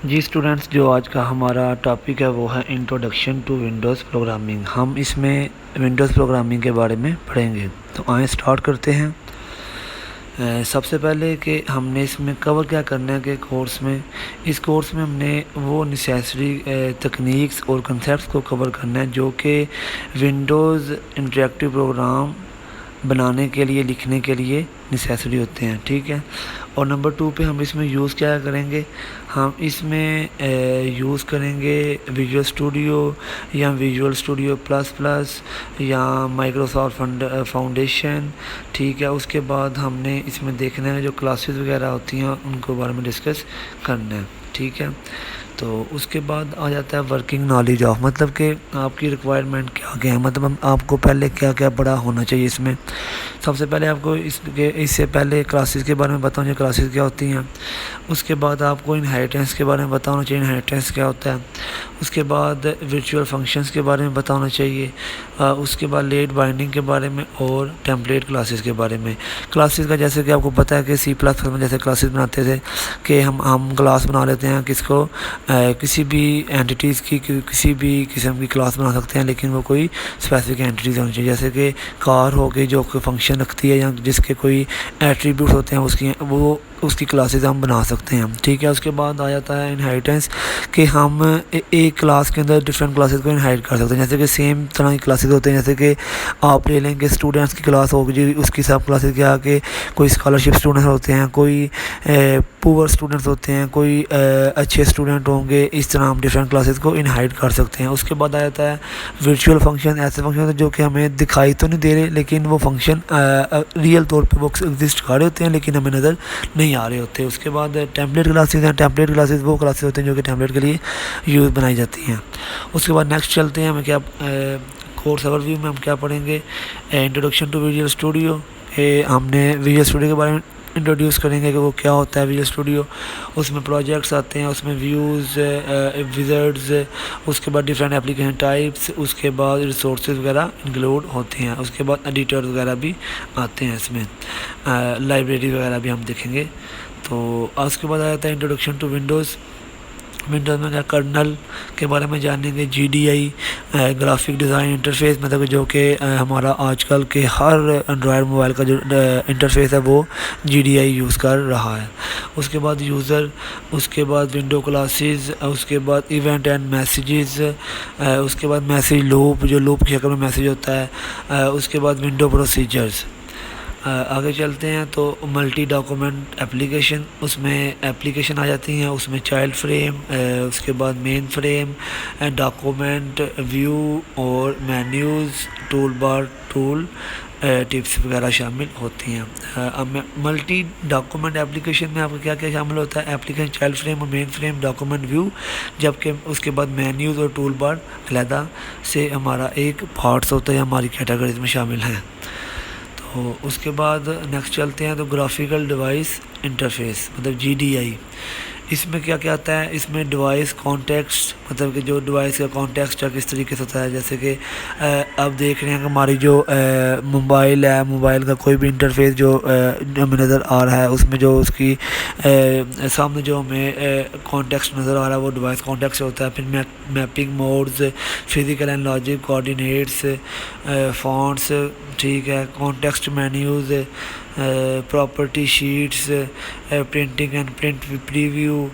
جی students, جو آج کا ہمارا ٹاپک ہے وہ ہے انٹروڈکشن ٹو ونڈوز پروگرامنگ۔ ہم اس میں ونڈوز پروگرامنگ کے بارے میں پڑھیں گے، تو آئیں سٹارٹ کرتے ہیں۔ سب سے پہلے کہ ہم نے اس میں کور کیا کرنا ہے کہ اس کورس میں ہم نے وہ نیسیسری تکنیکس اور کنسیپٹس کو کور کرنا ہے جو کہ ونڈوز انٹریکٹیو پروگرام بنانے کے لیے، لکھنے کے لیے نیسیسری ہوتے ہیں، ٹھیک ہے۔ اور نمبر 2 پہ ہم اس میں یوز کیا کریں گے؟ ہم اس میں یوز کریں گے ویژول اسٹوڈیو یا ویژول اسٹوڈیو پلس پلس یا مائکروسافٹ فاؤنڈیشن، ٹھیک ہے۔ اس کے بعد ہم نے اس میں دیکھنا ہے جو کلاسز وغیرہ ہوتی ہیں ان کے بارے میں ڈسکس کرنا ہے، ٹھیک ہے۔ تو اس کے بعد آ جاتا ہے ورکنگ نالج آف، مطلب کہ آپ کی ریکوائرمنٹ کیا کیا ہے، مطلب آپ کو پہلے کیا کیا پڑھا ہونا چاہیے اس میں۔ سب سے پہلے آپ کو اس سے پہلے کلاسز کے بارے میں بتاؤں، یہ کلاسز کیا ہوتی ہیں۔ اس کے بعد آپ کو انہیریٹنس کے بارے میں بتانا چاہیے، انہیریٹنس کیا ہوتا ہے۔ اس کے بعد ورچوئل فنکشنز کے بارے میں بتانا چاہیے۔ اس کے بعد لیٹ بائنڈنگ کے بارے میں اور ٹیمپلیٹ کلاسز کے بارے میں۔ کلاسز کا جیسے کہ آپ کو پتہ ہے کہ سی پلس میں جیسے کلاسز بناتے تھے کہ ہم کلاس بنا لیتے ہیں کس کو، کسی بھی اینٹیٹیز کی کسی بھی قسم کی کلاس بنا سکتے ہیں، لیکن وہ کوئی اسپیسیفک اینٹیٹیز ہونی چاہیے، جیسے کہ کار ہو گئی جو کوئی فنکشن رکھتی ہے یا جس کے کوئی ایٹریبیوٹس ہوتے ہیں اس کی کلاسز ہم بنا سکتے ہیں، ٹھیک ہے۔ اس کے بعد آ جاتا ہے انہیریٹنس، کہ ہم ایک کلاس کے اندر ڈفرینٹ کلاسز کو انہیریٹ کر سکتے ہیں، جیسے کہ سیم طرح کی کلاسز ہوتے ہیں، جیسے کہ آپ لے لیں کہ اسٹوڈنٹس کی کلاس ہوگی، اس کی سب کلاسز کیا کہ کوئی اسکالرشپ اسٹوڈنٹ ہوتے ہیں، کوئی پور اسٹوڈنٹس ہوتے ہیں، کوئی اچھے اسٹوڈنٹ ہوں گے، اس طرح ہم ڈفرینٹ کلاسز کو انہیریٹ کر سکتے ہیں۔ اس کے بعد آ جاتا ہے ورچوئل فنکشن، ایسے فنکشن ہوتے ہیں جو کہ ہمیں دکھائی تو نہیں دے رہے، لیکن وہ فنکشن ریئل طور پہ وہ ایگزسٹ کر رہے ہوتے ہیں لیکن ہمیں نظر نہیں آ رہے ہوتے۔ اس کے بعد ٹیمپلیٹ کلاسز ہیں، ٹیمپلیٹ کلاسز وہ کلاسز ہوتے ہیں جو کہ ٹیمپلیٹ کے لیے بنائی جاتی ہیں۔ اس کے بعد نیکسٹ چلتے ہیں، ہمیں کیا کورس اوور ویو میں ہم کیا پڑھیں گے؟ انٹروڈکشن ٹو ویژول اسٹوڈیو، کہ ہم نے ویژول اسٹوڈیو کے بارے میں انٹروڈیوس کریں گے کہ وہ کیا ہوتا ہے ویژول اسٹوڈیو۔ اس میں پروجیکٹس آتے ہیں، اس میں ویوز، وزرڈز، اس کے بعد ڈفرینٹ اپلیکیشن ٹائپس، اس کے بعد ریسورسز وغیرہ انکلوڈ ہوتے ہیں۔ اس کے بعد ایڈیٹرز وغیرہ بھی آتے ہیں، اس میں لائبریری وغیرہ بھی ہم دیکھیں گے۔ تو اس کے بعد آ جاتا ہے انٹروڈکشن ٹو ونڈوز میں کیا کرنل کے بارے میں جانیں گے، G D I graphic design interface, مطلب جو کہ ہمارا آج کل کے ہر اینڈرائڈ موبائل کا جو انٹرفیس ہے وہ جی ڈی آئی یوز کر رہا ہے۔ اس کے بعد یوزر، اس کے بعد ونڈو کلاسز، اس کے بعد ایونٹ اینڈ میسیجز، اس کے بعد میسیج لوپ جو لوپ کی شکل میں میسیج ہوتا ہے، اس کے بعد ونڈو پروسیجرز۔ آگے چلتے ہیں تو ملٹی ڈاکومنٹ اپلیکیشن، اس میں ایپلیکیشن آ جاتی ہیں، اس میں چائلڈ فریم، اس کے بعد مین فریم، ڈاکومنٹ ویو اور مینیوز، ٹول بار، ٹول ٹپس وغیرہ شامل ہوتی ہیں۔ ملٹی ڈاکومنٹ اپلیکیشن میں آپ کو کیا کیا شامل ہوتا ہے؟ ایپلیکیشن، چائلڈ فریم اور مین فریم، ڈاکومنٹ ویو، جبکہ اس کے بعد مینیوز اور ٹول بار علیحدہ سے ہمارا ایک پارٹس ہوتا ہے، ہماری کیٹیگریز میں شامل ہیں۔ تو اس کے بعد نیکسٹ چلتے ہیں تو گرافیکل ڈیوائس انٹرفیس، مطلب جی ڈی آئی۔ اس میں کیا کیا آتا ہے؟ اس میں ڈیوائس کانٹیکسٹ، مطلب کہ جو ڈیوائس کا کانٹیکسٹ ہے کس طریقے سے ہوتا ہے، جیسے کہ اب دیکھ رہے ہیں کہ ہماری جو موبائل ہے، موبائل کا کوئی بھی انٹرفیس جو ہمیں نظر آ رہا ہے، اس میں جو اس کی سامنے جو ہمیں کانٹیکسٹ نظر آ رہا ہے وہ ڈیوائس کانٹیکسٹ ہوتا ہے۔ پھر mapping modes, physical and logic coordinates, fonts, ٹھیک ہے، context menus, property sheets, printing and print preview,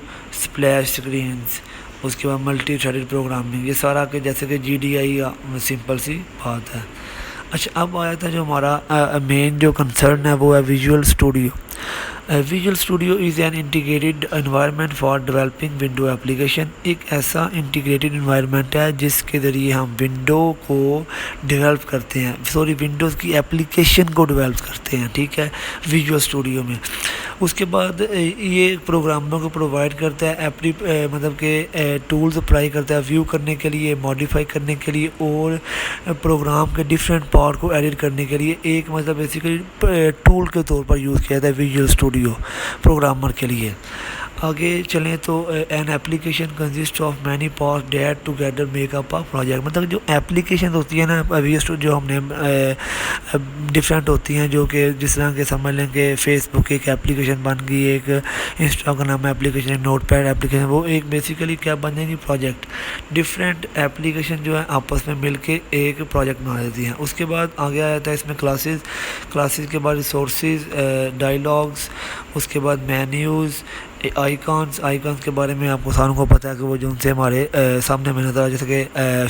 splash screens, اس کے بعد ملٹی تھریڈڈ پروگرامنگ، یہ سارا کہ جیسے کہ جی ڈی آئی سمپل سی بات ہے۔ اچھا، اب آیا تھا جو ہمارا مین جو کنسرن ہے وہ ہے visual studio. Visual studio is an integrated environment for developing window application, ایک ایسا انٹیگریٹڈ انوائرمنٹ ہے جس کے ذریعے ہم ونڈو کو ڈیولپ کرتے ہیں، ونڈوز کی ایپلیکیشن کو ڈیولپ کرتے ہیں، ٹھیک ہے، ویژول اسٹوڈیو میں۔ اس کے بعد یہ پروگراموں کو پرووائڈ کرتا ہے، مطلب کہ ٹولز اپلائی کرتا ہے ویو کرنے کے لیے، ماڈیفائی کرنے کے لیے اور پروگرام کے ڈفرینٹ پارٹ کو ایڈٹ کرنے کے لیے ایک مطلب بیسیکلی ٹول کے طور پر یوز کیا جاتا ہے ویژول اسٹوڈیو پروگرامر کے لیے۔ آگے چلیں تو an application consist of many parts that together make up project, مطلب جو ایپلیکیشن ہوتی ہے نا جو ہم نے ڈفرینٹ ہوتی ہیں، جو کہ جس طرح کہ سمجھ لیں کہ فیس بک ایک ایپلیکیشن بن گئی، ایک Instagram application, notepad application, وہ ایک بیسیکلی کیا بن جائیں گی پروجیکٹ، ڈفرینٹ ایپلیکیشن جو ہے آپس میں مل کے ایک پروجیکٹ بنا دیتی ہیں۔ اس کے بعد آگے آ جاتا ہے اس میں کلاسز کے بعد ریسورسز، ڈائیلاگس، اس کے بعد مینیوز، آئیکانس کے بارے میں آپ کو ساروں کو پتہ ہے کہ وہ جو ان سے ہمارے سامنے میں نظر آ، جیسے کہ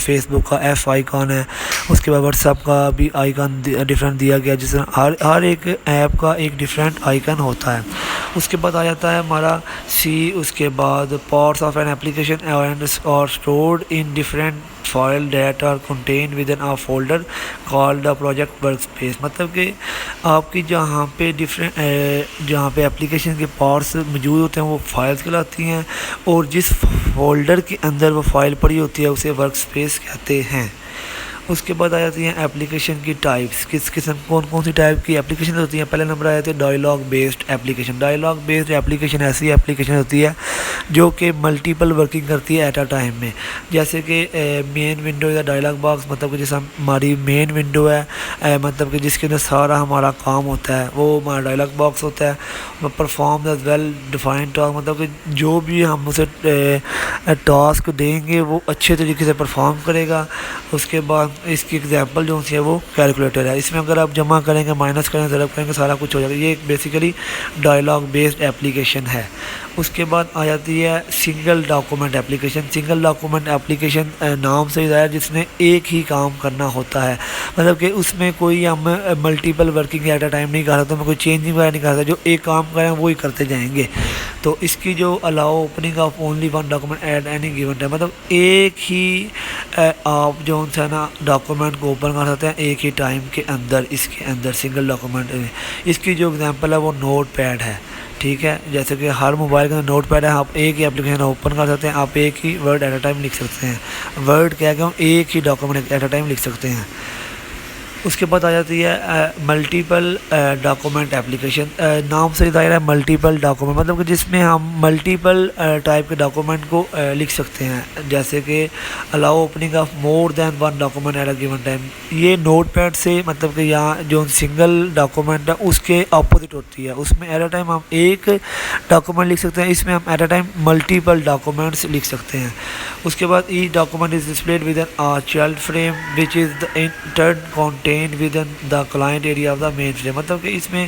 فیس بک کا ایف آئیکن ہے، اس کے بعد واٹس ایپ کا بھی آئیکن ڈفرینٹ دیا گیا، جس طرح ہر ایک ایپ کا ایک ڈفرینٹ آئیکن ہوتا ہے۔ اس کے بعد آ جاتا ہے ہمارا سی، اس کے بعد پارٹس آف این ایپلیکیشن اور stored in different file that are contain within a folder called project workspace, مطلب کہ آپ کی جہاں پہ ایپلیکیشن کے پارٹس موجود ہوتے ہیں وہ فائلز کہلاتی ہیں، اور جس فولڈر کے اندر وہ فائل پڑی ہوتی ہے اسے ورک اسپیس کہتے ہیں۔ اس کے بعد آ جاتی ہیں ایپلیکیشن کی ٹائپس، کس قسم کون سی ٹائپ کی ایپلیکیشن ہوتی ہیں۔ پہلے نمبر آ جاتے ہیں dialogue based application. Dialogue based application ایسی ایپلیکیشن ہوتی ہے جو کہ ملٹیپل ورکنگ کرتی ہے ایٹ اے ٹائم میں، جیسے کہ مین ونڈو یا ڈائیلاگ باکس، مطلب کہ جیسے ہماری مین ونڈو ہے، مطلب کہ جس کے اندر سارا ہمارا کام ہوتا ہے، وہ ہمارا ڈائیلاگ باکس ہوتا ہے۔ Perform as well defined task, مطلب کہ جو بھی ہم اسے ٹاسک دیں گے وہ اچھے طریقے سے پرفارم کرے گا۔ اس کے بعد اس کی ایگزامپل جو ہے وہ کیلکولیٹر ہے، اس میں اگر آپ جمع کریں گے، مائنس کریں گے، ضرب کریں گے، سارا کچھ ہو جائے گا۔ یہ ایک بیسیکلی ڈائیلاگ بیسڈ ایپلیکیشن ہے۔ اس کے بعد آ جاتی ہے single document application. Single document application نام سے ظاہر جس نے ایک ہی کام کرنا ہوتا ہے، مطلب کہ اس میں کوئی ہم multiple working at a time نہیں کر سکتے، میں کوئی چینجنگ وغیرہ نہیں کر سکتے، جو ایک کام کریں وہی کرتے جائیں گے۔ تو اس کی جو allow opening of only one document at any given time, مطلب ایک ہی آپ جو ہے نا ڈاکومنٹ کو اوپن کر سکتے ہیں ایک ہی ٹائم کے اندر، اس کے اندر سنگل ڈاکومنٹ۔ اس کی جو اگزامپل ہے وہ نوٹ پیڈ ہے، ٹھیک ہے، جیسے کہ ہر موبائل کے اندر نوٹ پیڈ ہے، آپ ایک ہی ایپلیکیشن اوپن کر سکتے ہیں، آپ ایک ہی ورڈ ایٹ اے ٹائم لکھ سکتے ہیں، ورڈ کیا کہ ہم ایک ہی ڈاکومنٹ ایٹ اے ٹائم لکھ سکتے ہیں۔ اس کے بعد آ جاتی ہے ملٹیپل ڈاکومنٹ ایپلیکیشن۔ نام سے ظاہر ہے ملٹیپل ڈاکومنٹ، مطلب کہ جس میں ہم ملٹیپل ٹائپ کے ڈاکومنٹ کو لکھ سکتے ہیں، جیسے کہ allow opening of more than one document at a given time. یہ نوٹ پیڈ سے مطلب کہ یہاں جو سنگل ڈاکومنٹ ہے اس کے اپوزٹ ہوتی ہے، اس میں ایٹ اے ٹائم ہم ایک ڈاکومنٹ لکھ سکتے ہیں، اس میں ہم at a time multiple documents لکھ سکتے ہیں۔ اس کے بعد each document is displayed with an child frame which is the internal content within the client area of the main frame, مطلب کہ اس میں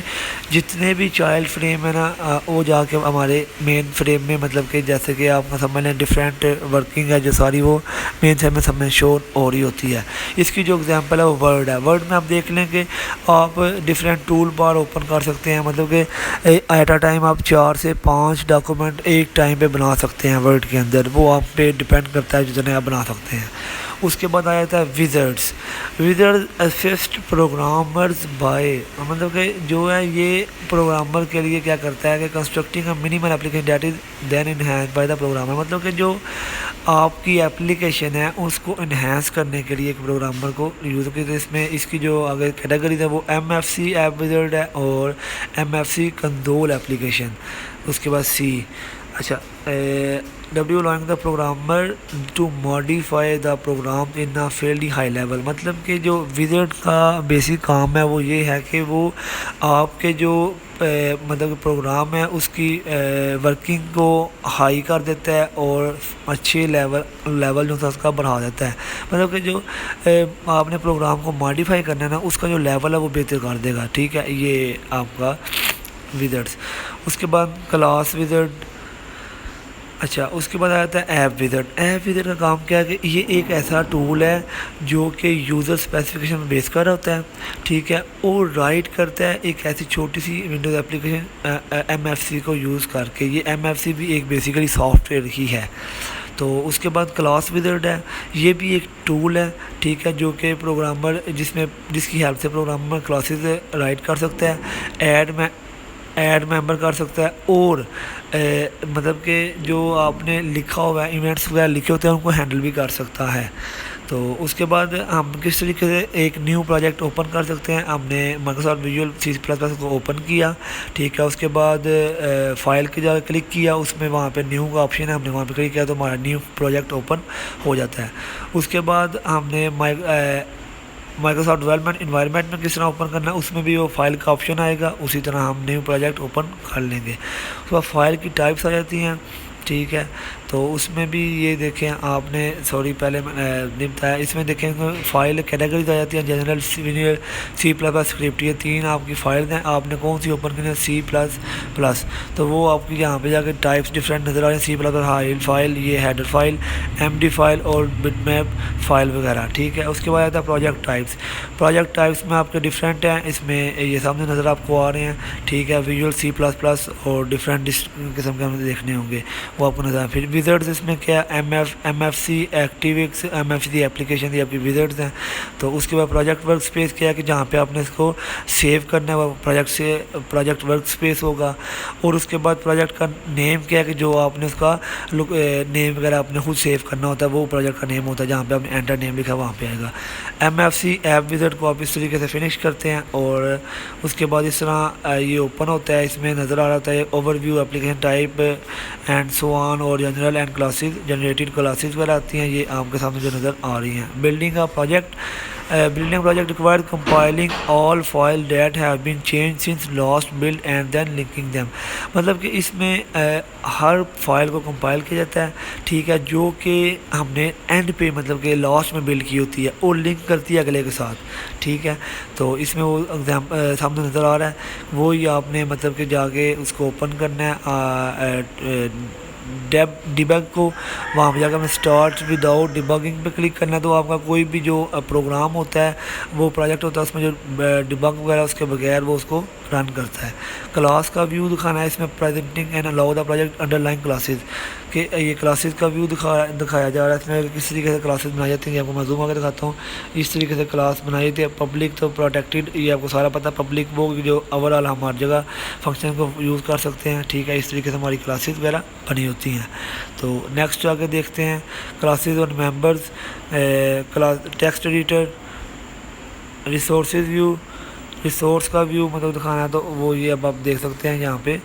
جتنے بھی چائلڈ فریم ہے نا وہ جا کے ہمارے مین فریم میں، مطلب کہ جیسے کہ آپ سمجھ لیں ڈفرینٹ ورکنگ ہے جو ساری وہ مین فریم میں سب میں شو ہو رہی ہوتی ہے۔ اس کی جو اگزامپل ہے وہ ورڈ ہے۔ ورڈ میں آپ دیکھ لیں کہ آپ ڈفرینٹ ٹول بار اوپن کر سکتے ہیں، مطلب کہ ایٹ اے ٹائم آپ 4 سے 5 ڈاکومنٹ ایک ٹائم پہ بنا سکتے ہیں ورڈ کے اندر، وہ آپ پہ ڈپینڈ کرتا ہے جتنے آپ بنا سکتے ہیں۔ اس کے بعد آ جاتا ہے ویزرڈز اسسٹ پروگرامرز بائی، مطلب کہ جو ہے یہ پروگرامر کے لیے کیا کرتا ہے کہ constructing a minimal application that is then enhance by the programmer, مطلب کہ جو آپ کی ایپلیکیشن ہے اس کو انہینس کرنے کے لیے ایک پروگرامر کو یوز کرتے ہیں۔ اس میں اس کی جو اگر کیٹیگریز ہے وہ M F C app wizard ہے اور M F C console application. اس کے بعد سی، اچھا W allowing the programmer to modify the program in a fairly high level, مطلب کہ جو وزٹ کا بیسک کام ہے وہ یہ ہے کہ وہ آپ کے جو مطلب پروگرام ہے اس کی ورکنگ کو ہائی کر دیتا ہے اور اچھے لیول جو تھا اس کا بڑھا دیتا ہے، مطلب کہ جو آپ نے پروگرام کو ماڈیفائی کرنا ہے نا اس کا جو لیول ہے وہ بہتر کر دے گا، ٹھیک ہے، یہ آپ کا وزٹس۔ اس کے بعد کلاس وزٹ، اچھا اس کے بعد آ جاتا ہے ایپ وزٹ۔ ایپ وزٹ کا کام کیا ہے کہ یہ ایک ایسا ٹول ہے جو کہ یوزر اسپیسیفکیشن بیس کر ہوتا ہے، ٹھیک ہے، اور رائٹ کرتا ہے ایک ایسی چھوٹی سی Windows application M F C کو یوز کر کے۔ یہ ایم ایف سی بھی ایک بیسیکلی سافٹ ویئر ہی ہے۔ تو اس کے بعد کلاس وزٹ ہے، یہ بھی ایک ٹول ہے، ٹھیک ہے، جو کہ پروگرامر جس کی ہیلپ سے پروگرامر کلاسز رائٹ کر سکتا ہے، ایڈ ممبر کر سکتا ہے، اور مطلب کہ جو آپ نے لکھا ہوا ہے ایونٹس وغیرہ لکھے ہوتے ہیں ان کو ہینڈل بھی کر سکتا ہے۔ تو اس کے بعد ہم کس طریقے سے ایک نیو پروجیکٹ اوپن کر سکتے ہیں. ہم نے مائیکروسافٹ ویژول C++ کو اوپن کیا, ٹھیک ہے. اس کے بعد فائل کی جگہ کلک کیا, اس میں وہاں پہ نیو کا آپشن ہے, ہم نے وہاں پہ کلک کیا تو ہمارا نیو پروجیکٹ اوپن ہو جاتا ہے. اس کے بعد ہم نے مائیکروسافٹ ڈیولپمنٹ انوائرمنٹ میں کس طرح اوپن کرنا ہے, اس میں بھی وہ فائل کا آپشن آئے گا, اسی طرح ہم نیو پروجیکٹ اوپن کر لیں گے. اس کے بعد فائل کی ٹائپس آ جاتی ہیں, ٹھیک ہے. تو اس میں بھی یہ دیکھیں آپ نے پہلے نہیں بتایا, اس میں دیکھیں فائل کیٹیگریز آ جاتی ہیں, جنرل, سینئر, C++, اسکرپٹ, یہ 3 آپ کی فائلز ہیں. آپ نے کون سی اوپن کرنی ہے, C++, تو وہ آپ کی یہاں پہ جا کے ٹائپس ڈفرینٹ نظر آ رہے ہیں. C++ ہائل فائل, یہ ہیڈر فائل, MD فائل اور بٹ میپ فائل وغیرہ, ٹھیک ہے. اس کے بعد آتا ہے پروجیکٹ ٹائپس. پروجیکٹ ٹائپس میں آپ کے ڈفرینٹ ہیں, اس میں یہ سامنے نظر آپ کو آ رہے ہیں, ٹھیک ہے. ویژول C++ اور ڈفرینٹ قسم کے ہمیں دیکھنے ہوں گے, وہ آپ کو نظر آئیں. پھر وزرڈز, اس میں کیا MFC ایکٹیوکس, MFC ایپلیکیشن, یہ آپ کی وزرڈز ہیں. تو اس کے بعد پروجیکٹ ورک اسپیس کیا ہے کہ جہاں پہ آپ نے اس کو سیو کرنا ہے, وہ پروجیکٹ ورک اسپیس ہوگا. اور اس کے بعد پروجیکٹ کا نیم کیا ہے کہ جو آپ نے اس کا نیم وغیرہ آپ نے خود سیو کرنا ہوتا ہے, وہ پروجیکٹ کا نیم ہوتا ہے, جہاں پہ آپ نے انٹر نیم لکھا ہے وہاں پہ آئے گا. MFC ایپ وزرڈ کو آپ اس طریقے سے فنش کرتے ہیں, اور اس کے بعد اس طرح یہ اوپن ہوتا ہے. اس میں نظر آ رہا ہوتا ہے overview, application type and so on, اور general and classes, generated classes وغیرہ آتی ہیں, یہ آپ کے سامنے جو نظر آ رہی ہیں. بلڈنگ کا project, building project required compiling all file that have been changed since last build and then linking them. مطلب کہ اس میں ہر فائل کو کمپائل کیا جاتا ہے, ٹھیک ہے, جو کہ ہم نے اینڈ پہ مطلب کہ لاسٹ میں بلڈ کی ہوتی ہے, اور لنک کرتی ہے اگلے کے ساتھ, ٹھیک ہے. تو اس میں وہ سامنے نظر آ رہا ہے, وہی آپ نے مطلب کہ جا کے اس کو اوپن کرنا ہے ڈیبگ کو, وہاں پہ جا کے ہمیں اسٹارٹ وداؤٹ ڈیبگنگ پہ کلک کرنا ہے. تو آپ کا کوئی بھی جو پروگرام ہوتا ہے, وہ پروجیکٹ ہوتا ہے, اس میں جو ڈیبگ وغیرہ اس کے بغیر وہ اس کو رن کرتا ہے. کلاس کا ویو دکھانا ہے, اس میں presenting and allow the project under line classes, کہ یہ کلاسز کا ویو دکھایا جا رہا ہے. اس میں کس طریقے سے کلاسز بنائی جاتی ہیں, آپ کو میں زوم آ کے دکھاتا ہوں. اس طریقے سے کلاس بنائی جاتی ہے. پبلک تو پروٹیکٹیڈ, یہ آپ کو سارا پتہ. پبلک وہ جو اوور آل ہم ہر جگہ فنکشن کو یوز کر سکتے ہیں, ٹھیک ہے. اس طریقے سے ہماری کلاسز وغیرہ بنی ہوتی ہیں. تو نیکسٹ آ کے دیکھتے ہیں کلاسز اور members, text editor, resources view, resource کا ویو مطلب دکھانا ہے, تو وہ یہ اب آپ دیکھ سکتے ہیں یہاں پہ